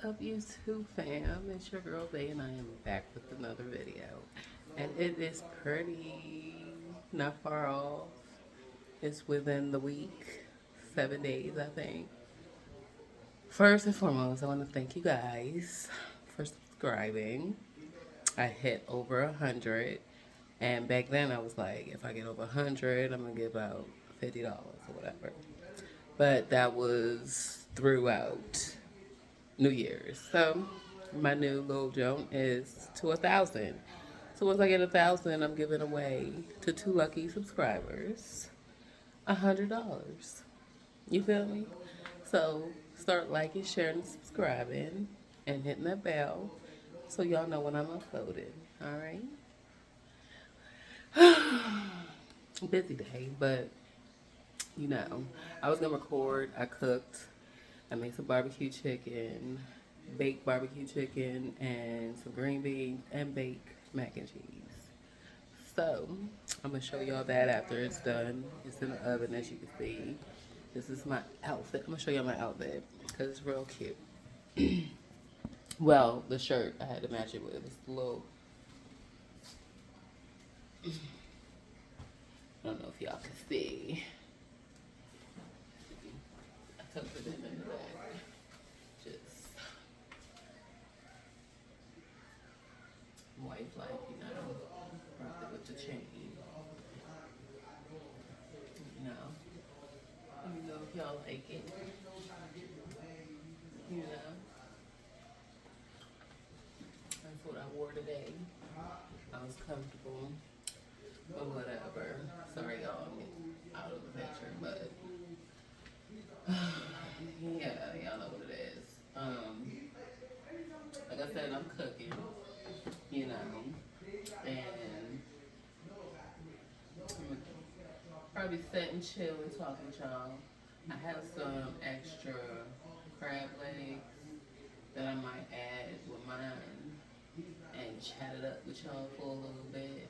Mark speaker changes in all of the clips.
Speaker 1: up, YouTube fam? It's your girl Bay, and I am back with another video. And it is pretty not far off. It's within the week, 7 days, I think. First and foremost, I want to thank you guys for subscribing. I hit over 100, and back then I was like, if I get over 100, I'm gonna give out $50 or whatever. But that was throughout New Year's. So my new little joint is to 1,000. So once I get 1,000, I'm giving away to two lucky subscribers $100. You feel me? So start liking, sharing, and subscribing, and hitting that bell so y'all know when I'm uploading. All right. Busy day, but I was gonna record. I cooked. I made some barbecue chicken, baked barbecue chicken, and some green beans, and baked mac and cheese. So, I'm gonna show y'all that after it's done. It's in the oven, as you can see. This is my outfit. I'm gonna show y'all my outfit because it's real cute. Well, the shirt I had to match it with. It's a little. I don't know if y'all can see. I tucked it in the back. Just white flag, with the chain. Let me know if y'all like it. You know, that's what I wore today. I was comfortable or whatever. Sorry, y'all, I'm getting out of the picture, but yeah, y'all know what it is. Like I said, I'm cooking, and I'm probably sit and chill and talk with y'all. I have some extra crab legs that I might add with mine and chat it up with y'all for a little bit,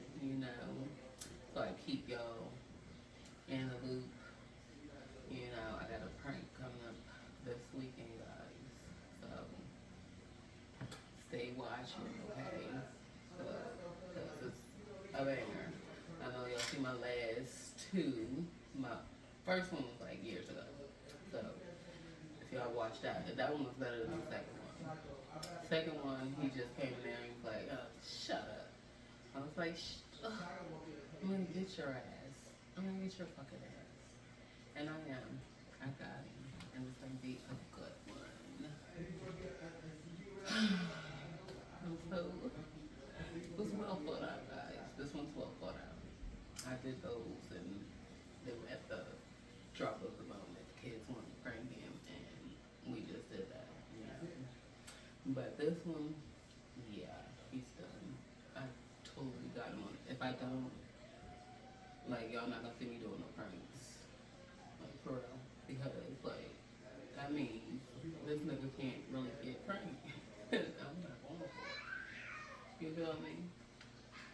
Speaker 1: so I keep y'all in the loop. I got a prank coming up this weekend, guys. So stay watching, okay? Because it's a banger. I know y'all see my last two. My first one was like years ago. So if y'all watch that one was better than the second one. Second one, he just came in there and was like, shut up. I was like, I'm gonna get your ass. I'm gonna get your fucking ass. And I am. I got him. And it's gonna be a good one. And so, it was well thought out, guys. This one's well thought out. I did those and they were at the drop of the moment. The kids wanted to prank him and we just did that. But this one, yeah, he's done. I totally got him on it. If I don't, y'all not gonna see me doing no pranks. Like, for real. Because, that means this nigga can't really get pranked. I'm not going for it. You feel me?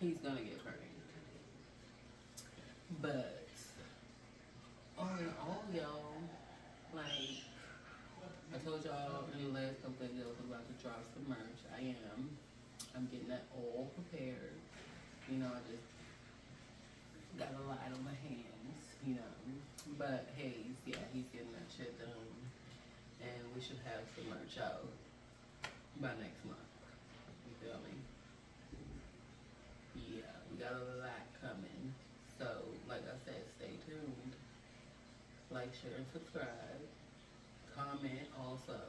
Speaker 1: He's gonna get pranked. But, all in all, y'all, I told y'all in the last couple of videos I'm about to drop some merch. I am. I'm getting that all prepared. I just got a lot on my hands. But hey, he's getting that shit done. And we should have some merch out by next month. You feel me? Yeah, we got a lot coming. So, like I said, stay tuned. Like, share, and subscribe. Comment also.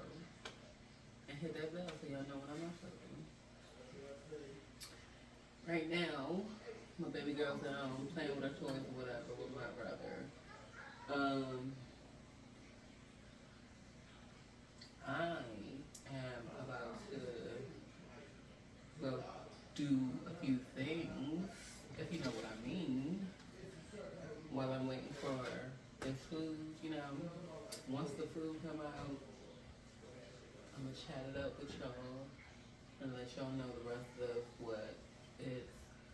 Speaker 1: And hit that bell so y'all know when I'm uploading. Right now, my baby girl's at home playing with her toys or whatever with my brother. I am about to go do a few things, if you know what I mean, while I'm waiting for this food. Once the food come out, I'm gonna chat it up with y'all and let y'all know the rest of what is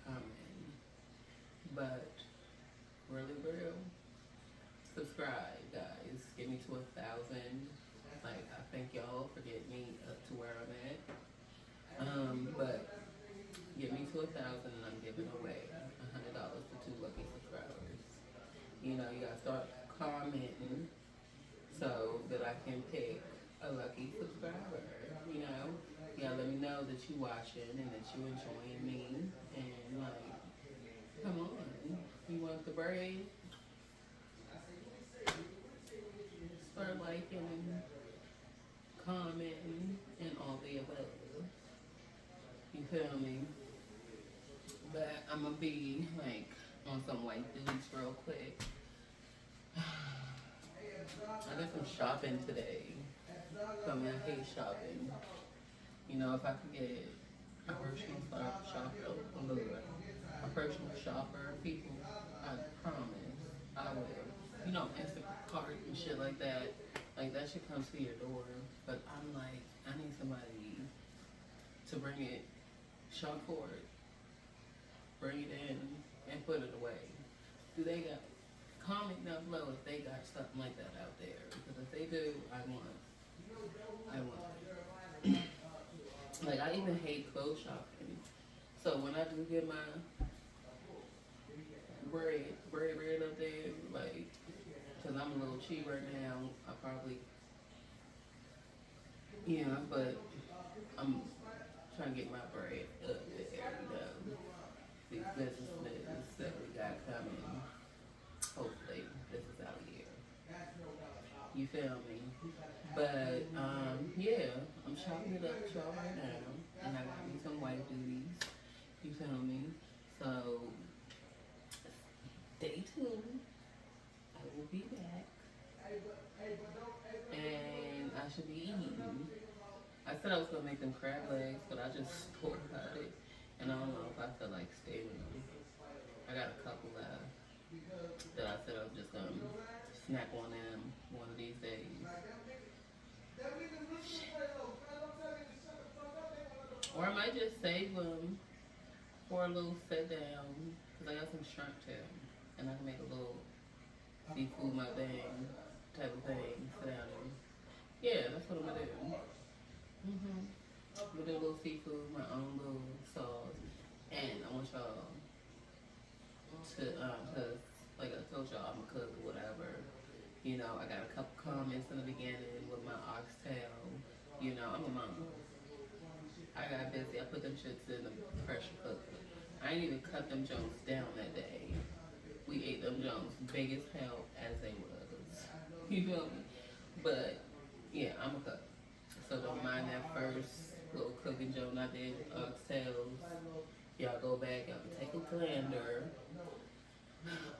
Speaker 1: coming. But really real, subscribe, guys. Get me to 1,000. I thank y'all for getting me up to where I'm at. But get me to 1,000 and I'm giving away $100 to 2 lucky subscribers. You know, you gotta start commenting so that I can pick a lucky subscriber. You know, you gotta let me know that you watching and that you enjoying me and like, come on, you want the braid? Start liking and commenting and all the above. You feel me? But I'm gonna be like on some white dudes real quick. I did some shopping today. So I mean, I hate shopping. You know, if I could get a personal shopper, a personal shopper, people, I promise I will. You know, Instacart and shit like that should come to your door. But I'm like, I need somebody to bring it, shop for it, bring it in, and put it away. Do they got? Comment down below if they got something like that out there. Because if they do, I want. Like, I even hate clothes shopping. So when I do get my bread up there, like, because I'm a little cheap right now, I probably, yeah, but I'm trying to get my bread up there, you know. These businesses that we got coming, hopefully, this is out here. You feel me? But, yeah, I'm chopping it up with y'all right now. And I got me some white duties. You feel me? So, stay tuned. I will be back. And I should be eating. I said I was going to make them crab legs, but I just thought about it. And I don't know if I feel like saving them. I got a couple left that I said I was just going to snack on them one of these days. Or I might just save them for a little sit down, because I got some shrimp too. And I can make a little seafood mukbang type of thing, sit down and, yeah, that's what I'm going to do. I'm going to do a little seafood, my own little sauce. And I want y'all to, cause like I told y'all, I'm a cook or whatever. You know, I got a couple comments in the beginning with my oxtail. You know, I'm a mom. I got busy. I put them shits in the pressure cooker. I ain't even cut them Jones down that day. We ate them Jones big as hell as they was. You feel me? But yeah, I'm a cook. So don't mind that first little cooking Jones I did with oxtails. Y'all go back, y'all can take a gander.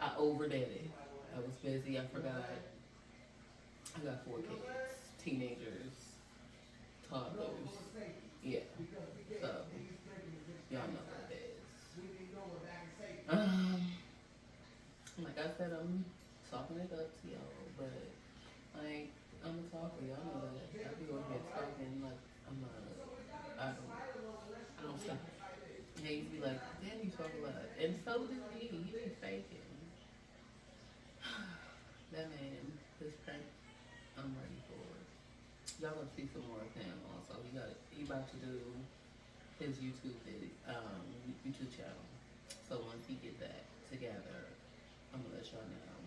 Speaker 1: I overdid it. I was busy, I forgot. I got 4 kids, teenagers, toddlers. Yeah. So, y'all know what it is. Like I said, I'm talking it up to y'all, but like, I'm a talker, y'all know that. I be over here talking like I'm not, I don't stop. He be like, damn, you talk a lot. And so did he be faking. That man, his prank, I'm ready for it. Y'all gonna see some more of him also. He about to do his YouTube channel. So once he get that together, I'm gonna let y'all know.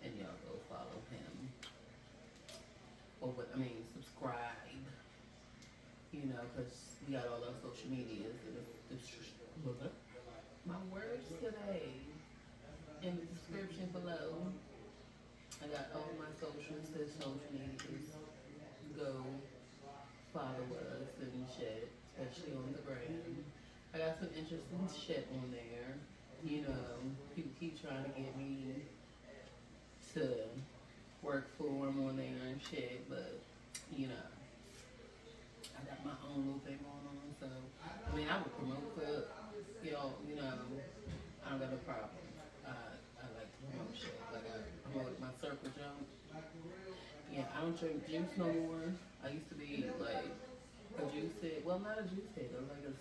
Speaker 1: And y'all go follow him. Or subscribe. You know, cause we got all our social medias my words today in the description below. I got all my social medias. Go follow us and shit, especially on the gram. I got some interesting shit on there. You know, people keep trying to get me to work for them on there and shit, but you know, I got my own little thing going on. So I mean, I would promote for y'all. You know, I don't got no problem. I like to promote shit. Like I promote my circle jump. Yeah, I don't drink juice no more. I used to be like a juice head. Well, not a juice head. I was like a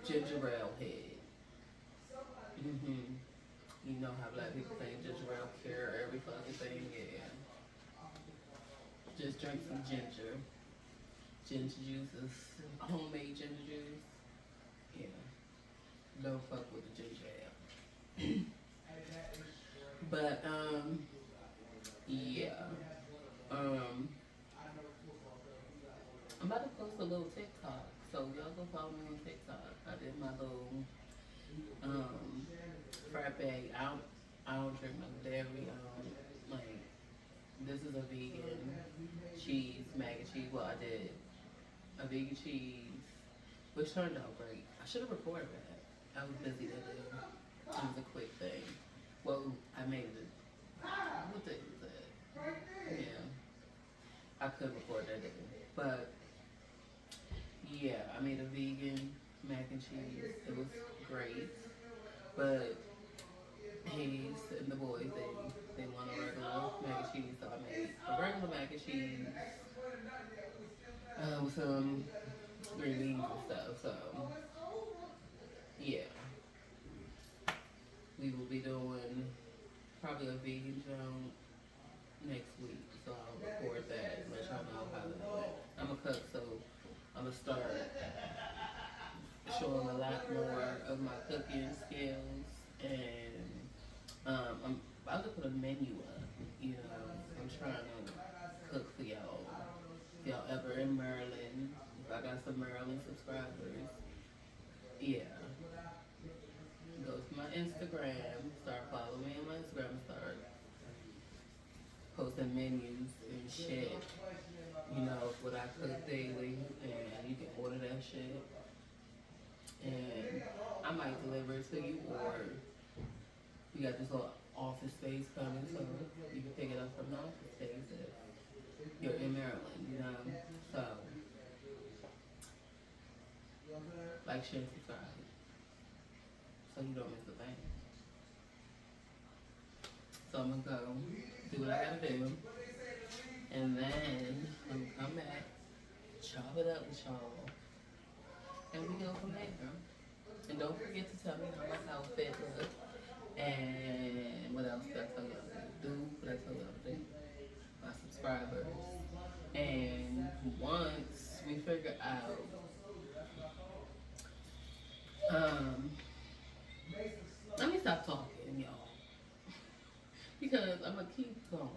Speaker 1: ginger ale head. You know how black people think ginger ale cure every fucking thing. Yeah. Just drink some ginger. ginger juice is homemade ginger juice. Yeah, don't fuck with the ginger ale. But yeah. Um, I'm about to post a little TikTok, so y'all go follow me on TikTok. I did my little frappe. I don't drink no dairy. Like this is a vegan cheese mac and cheese. Well, I did a vegan cheese, which turned out great. I should have recorded that. I was busy that day. It was a quick thing. Well, I made it. What day was that? Yeah, I could record that day, but yeah, I made a vegan mac and cheese. It was great, but Hayes and the boys they want a regular mac and cheese, so I made a regular mac and cheese with some green beans and stuff. So yeah, we will be doing probably a vegan junk next week. So I'll record that and let y'all know how that went. I'm a cook, so I'm gonna start showing a lot more of my cooking skills, and I'm about to put a menu up. You know, I'm trying to cook for y'all. If y'all ever in Maryland, if I got some Maryland subscribers, yeah, go to my Instagram, start following me on my Instagram, start posting menus and shit. You know, what I cook daily, and you can order that shit, and I might deliver it to you, or we got this little office space coming, so you can pick it up from the office space if you're in Maryland, you know. So, like, share, subscribe, so you don't miss the thing. So I'm gonna go do what I gotta do, and then I'm gonna come back, chop it up with y'all, and we go from there. And don't forget to tell me how my outfit looks. And what else did I tell y'all to do? What I tell y'all to do? My subscribers. And once we figure out, let me stop talking, y'all, because I'm gonna keep going.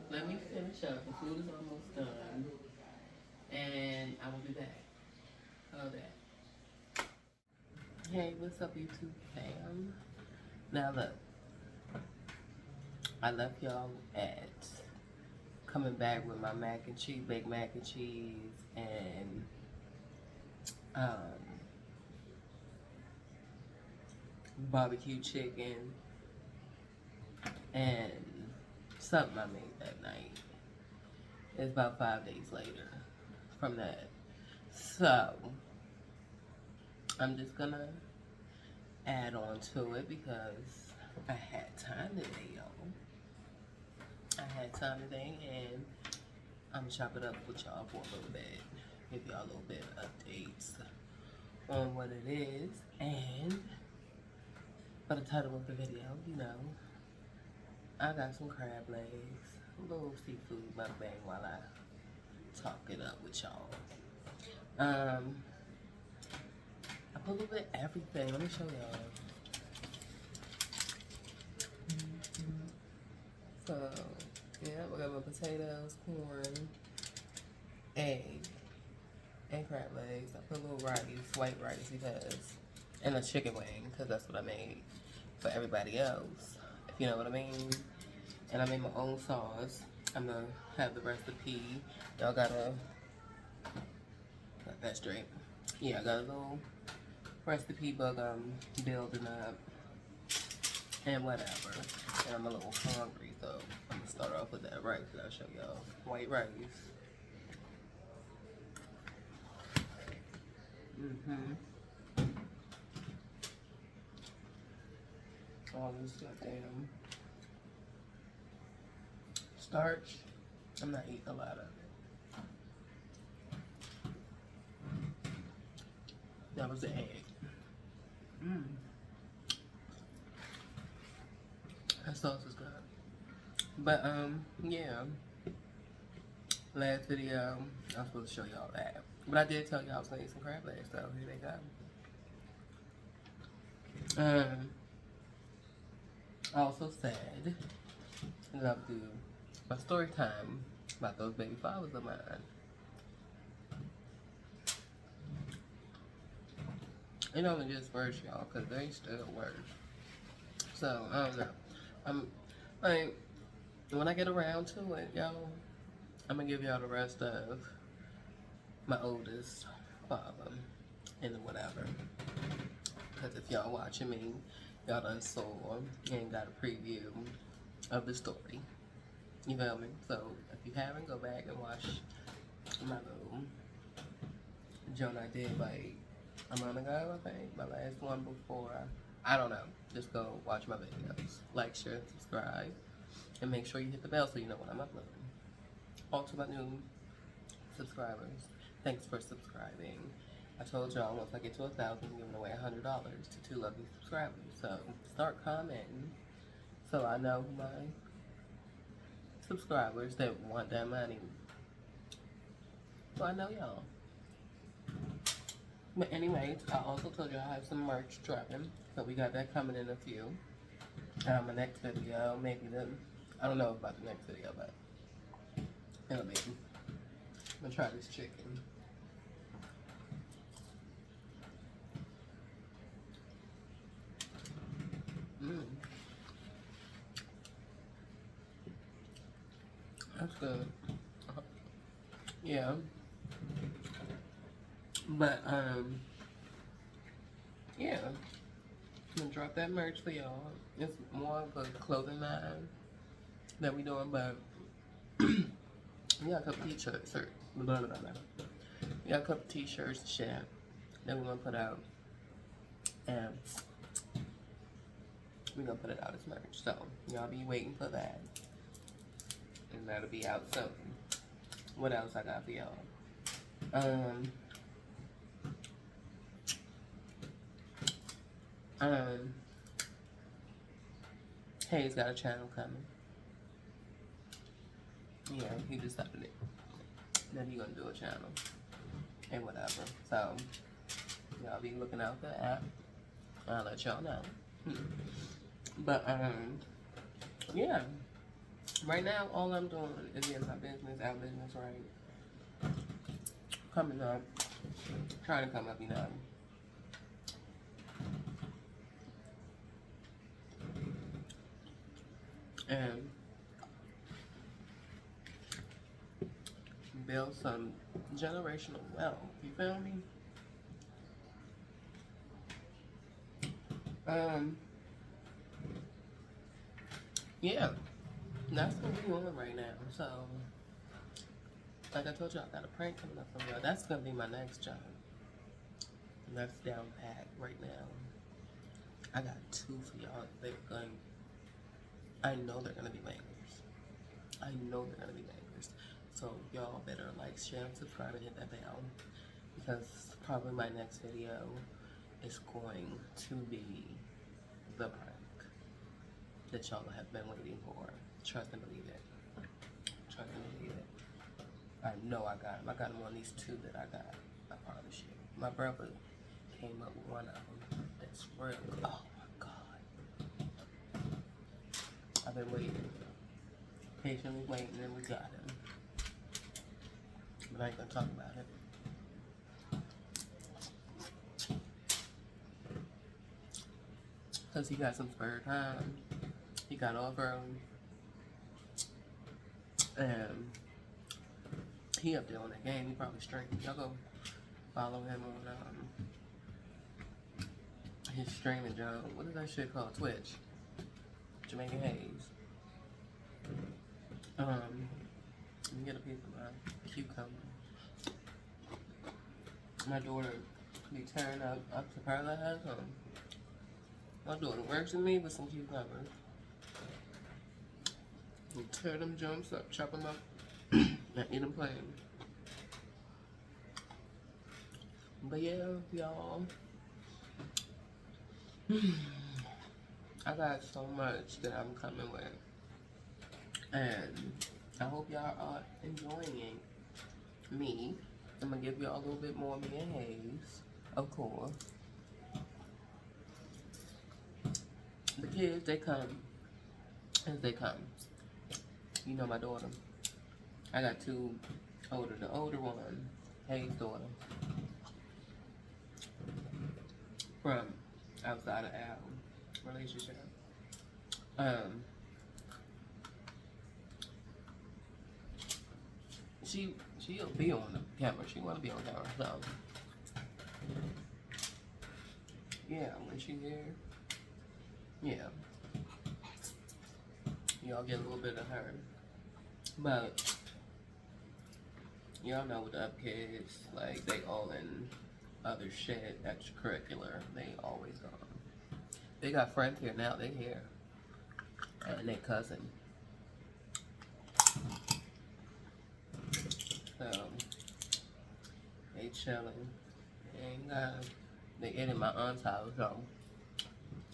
Speaker 1: Let me finish up. The food is almost done, and I will be back. How that? Hey, what's up, YouTube fam? Now look, I left y'all at coming back with my mac and cheese, baked mac and cheese, and barbecue chicken, and something I made that night. It's about 5 days later from that. So, I'm just gonna add on to it because I had time today, y'all. I had time today, and I'm gonna chop it up with y'all for a little bit. Give y'all a little bit of updates on what it is, and for the title of the video, you know, I got some crab legs, a little seafood mukbang while I talk it up with y'all. I put a little bit of everything. Let me show y'all. So, yeah, we got my potatoes, corn, egg, and crab legs. I put a little rice, white rice, because, and a chicken wing, because that's what I made for everybody else, if you know what I mean. And I made my own sauce. I'm gonna have the recipe. Y'all gotta, got that straight. Yeah, I got a little recipe book I'm building up, and whatever. And I'm a little hungry, so I'm gonna start off with that rice that I'll show y'all. White rice. All this goddamn starch. I'm not eating a lot of it. That was the egg. That sauce is good. But yeah. Last video, I was supposed to show y'all that. But I did tell y'all I was gonna eat some crab legs, so here they go. I also said that I would do a story time about those baby fathers of mine. It only gets worse, y'all, because they still worse. So, I don't know. I'm, like, when I get around to it, y'all, I'm gonna give y'all the rest of my oldest father and whatever. Because if y'all watching me, y'all done saw and got a preview of the story. You feel me? So if you haven't, go back and watch my little joint I did like a month ago, I think. My last one before. I don't know. Just go watch my videos. Like, share, and subscribe. And make sure you hit the bell so you know when I'm uploading. Also, my new subscribers, thanks for subscribing. I told y'all once I get to 1,000, I'm giving away $100 to 2 lovely subscribers. So start commenting so I know my subscribers that want that money. So I know y'all. But anyways, I also told you I have some merch dropping. So we got that coming in a few. My next video, maybe I don't know about the next video, but it'll be. I'm gonna try this chicken. That's good. Yeah. But, yeah. I'm gonna drop that merch for y'all. It's more of a clothing line that we doing, but we got a couple t-shirts, we got a couple t-shirts and shit that we're gonna put out, and we're gonna put it out as merch. So y'all be waiting for that, and that'll be out soon. What else I got for y'all? Hayes got a channel coming. Yeah, he decided it. That he gonna do a channel and whatever. So y'all be looking out for that. I'll let y'all know. But yeah. Right now, all I'm doing is getting my business, our business right. Coming up, trying to come up, you know. And build some generational wealth. You feel me? Yeah, that's what we're doing right now. So, like I told you, I got a prank coming up from y'all. That's gonna be my next job. And that's down pat right now. I got 2 for y'all. I know they're gonna be bangers. I know they're gonna be bangers. So y'all better like, share, and subscribe, and hit that bell, because probably my next video is going to be the prank that y'all have been waiting for. Trust and believe it. Trust and believe it. I know I got them. I got them on these 2 that I got. I promise you. My brother came up with one of them. That's real. Oh my God. I've been waiting. Patiently waiting, and we got him. But I ain't gonna talk about it. Cause he got some spare time. He got off early. And he up there on that game. He probably streaming. Y'all go follow him on his streaming job. What is that shit called? Twitch. Jamaican Hayes. Let me get a piece of my cucumber. My daughter be tearing up to paralyze home. My daughter works with me with some cucumbers. You tear them jumps up, chop them up, and eat them plain. But yeah, y'all. I got so much that I'm coming with. And I hope y'all are enjoying me. I'm gonna give y'all a little bit more of me and Hayes, of course. The kids, they come as they come. You know my daughter. I got two older. The older one, Hayes' daughter, from outside of our relationship. She'll be on the camera. She wanna be on camera. So yeah, when she's here, yeah, y'all get a little bit of her. But y'all know with the other kids, like they all in other shit, extracurricular. They always gone. They got friends here now. They here, and their cousin. So they chilling. They ate in my aunt's house, so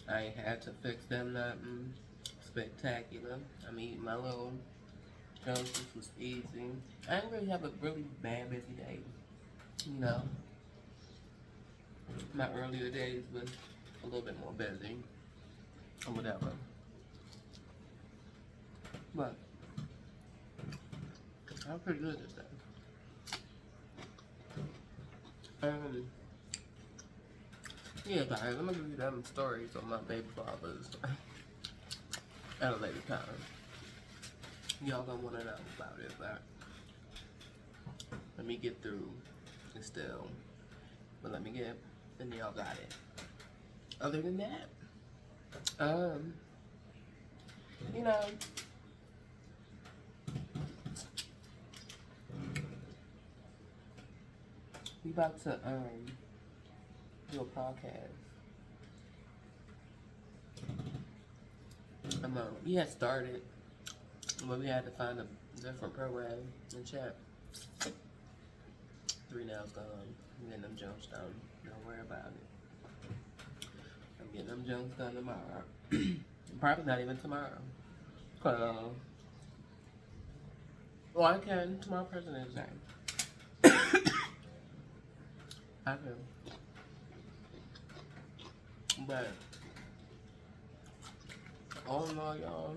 Speaker 1: I ain't had to fix them nothing spectacular. I'm eating my little toast. This was easy. I didn't really have a really bad busy day. You know, my earlier days was a little bit more busy or whatever. But I'm pretty good this day. Yeah, guys, I'm gonna give you them stories on my baby fathers at a later time. Y'all gonna wanna know about it, but let me get through it still. But let me get, and y'all got it. Other than that, you know, we about to do a podcast. We had started, but we had to find a different program and chat. 3 nails gone. I'm getting them jumps done. Don't worry about it. I'm getting them jumps done tomorrow. Probably not even tomorrow. Well, I can. Tomorrow President's Day. I can. But all in all, y'all,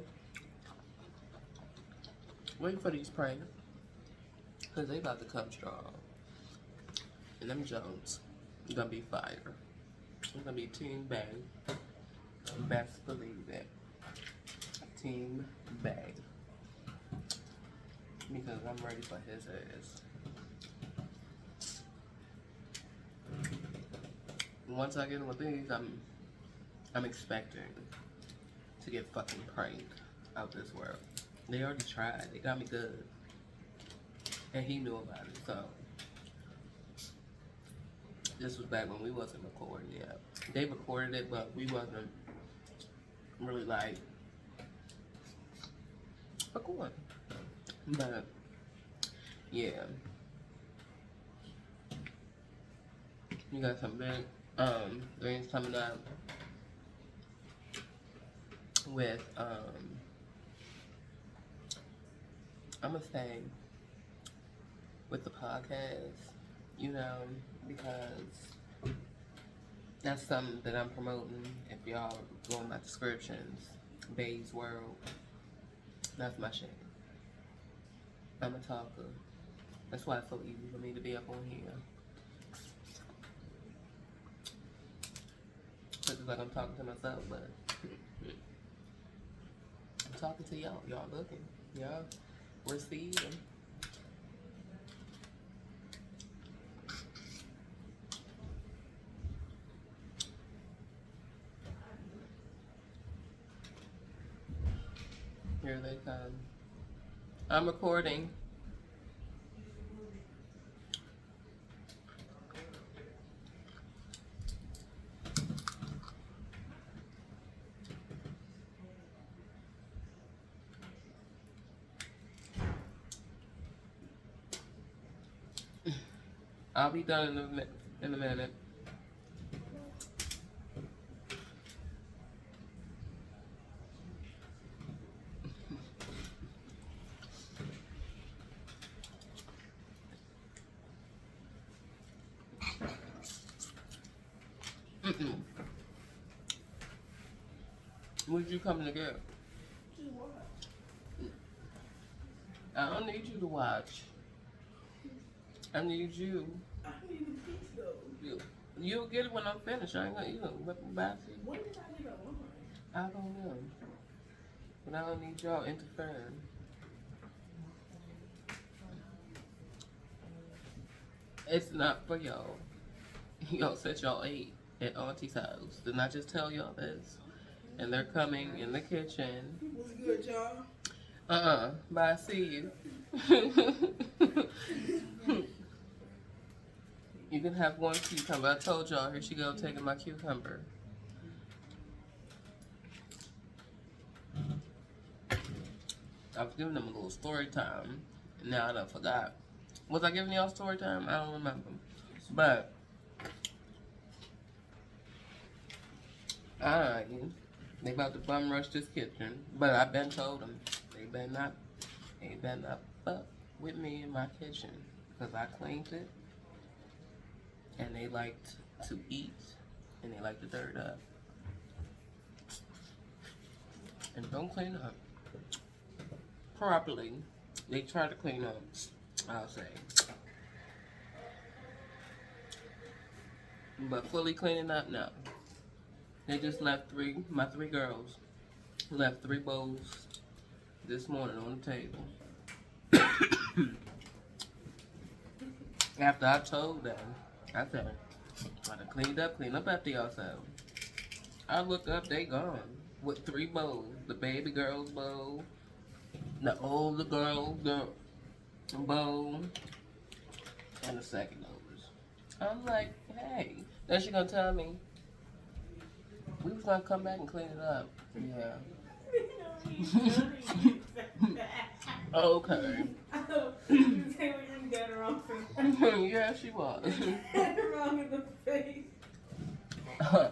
Speaker 1: wait for these pranks, because they about to come strong. And them Jones gonna be fire. It's gonna be Team Bang. Best believe it. Team Bang. Because I'm ready for his ass. Once I get in with these, I'm expecting to get fucking pranked out this world. They already tried. They got me good. And he knew about it, so. This was back when we wasn't recording yet. They recorded it, but we wasn't really like recording. But yeah, you got some big things coming up with I'm gonna say with the podcast, you know, because that's something that I'm promoting. If y'all go in my descriptions, Bay's World, that's my shit. I'm a talker. That's why it's so easy for me to be up on here. Cause it's like I'm talking to myself, but I'm talking to y'all. Y'all looking. Y'all receiving. Here they come. I'm recording. I'll be done in a minute. What you coming to get? I don't need you to watch. I need you.
Speaker 2: I need a piece though.
Speaker 1: You'll get it when I'm finished. I ain't gonna, you know, buy it.
Speaker 2: When did I get a line?
Speaker 1: I don't know. But I don't need y'all interfering. It's not for y'all. Y'all said y'all ate at Auntie's house. Didn't I just tell y'all this? And they're coming in the kitchen.
Speaker 2: What's good, y'all?
Speaker 1: But I see you. You can have one cucumber. I told y'all, here she go taking my cucumber. I was giving them a little story time. Now I done forgot. Was I giving y'all story time? I don't remember. But they about to bum rush this kitchen. But I been told them they better not fuck with me in my kitchen. Because I cleaned it. And they liked to eat. And they like to dirt up. And don't clean up properly. They try to clean up, I'll say. But fully cleaning up, no. They just left my three girls left 3 bowls this morning on the table. After I told them, I said, I done clean up after yourself. I look up, they gone with 3 bowls. The baby girl's bowl, the older girl's bowl, and the second oldest. I'm like, hey. Then she gonna tell me, we was gonna come back and clean it up. Yeah. Okay. Yeah, she was.
Speaker 2: Wrong in the face. Oh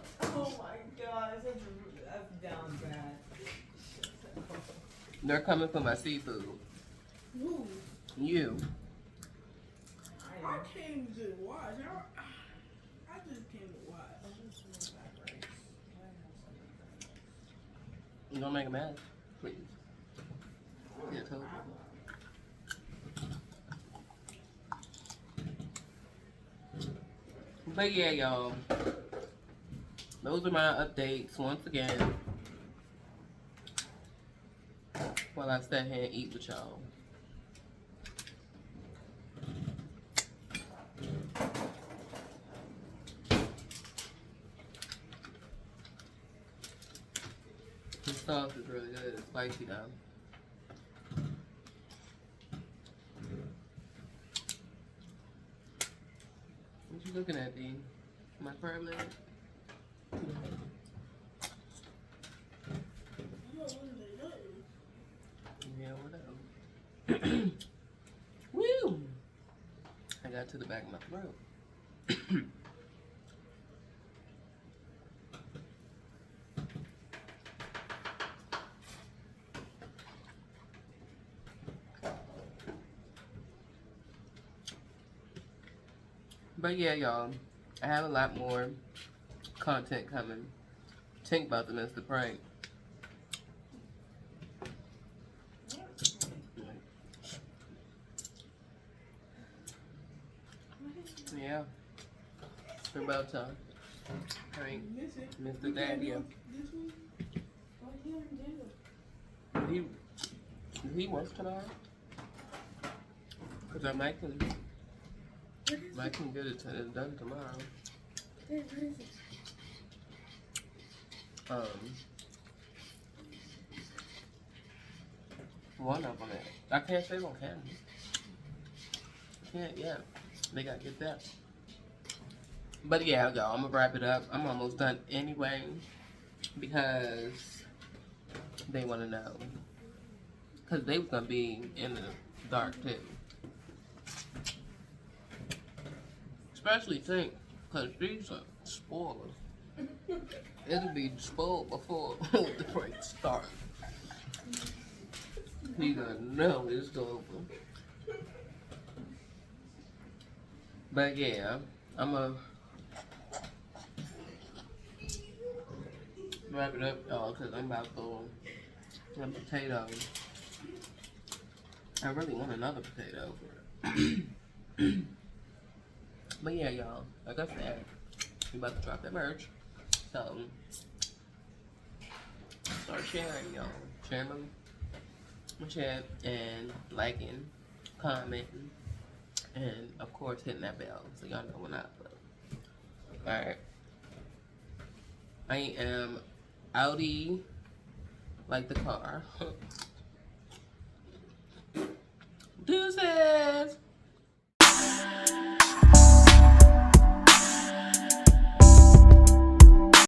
Speaker 2: my gosh, that's down bad.
Speaker 1: They're coming for my seafood.
Speaker 2: Who?
Speaker 1: You.
Speaker 2: I came to watch. I just came to watch.
Speaker 1: You don't make a mess, please. Yeah, told you. But yeah, y'all. Those are my updates once again. While I sit here and eat with y'all. The sauce is really good. It's spicy though. What you looking at, D? My crab leg? Yeah, whatever. Woo! I got to the back of my throat. But yeah, y'all, I have a lot more content coming. Think about the Mr. Prank. Yeah, it's about time. Prank Mr. Daddy. He works tomorrow? Because I might can get it done tomorrow.
Speaker 3: What is it?
Speaker 1: One of them. I can't say on camera. Can't yet. They gotta get that. But yeah, y'all, I'm gonna wrap it up. I'm almost done anyway because they want to know. Because they was gonna be in the dark too. Especially Tink, because she's a spoiler. It'll be spoiled before the break starts. He gonna know it's over. But yeah, I'm gonna wrap it up, y'all, because I'm about to have potato. I really want another potato. But yeah, y'all, like I said, we about to drop that merch. So, start sharing, y'all. Sharing my chat and liking, commenting, and of course hitting that bell so y'all know when I upload. Alright. I am Audi like the car. Deuces!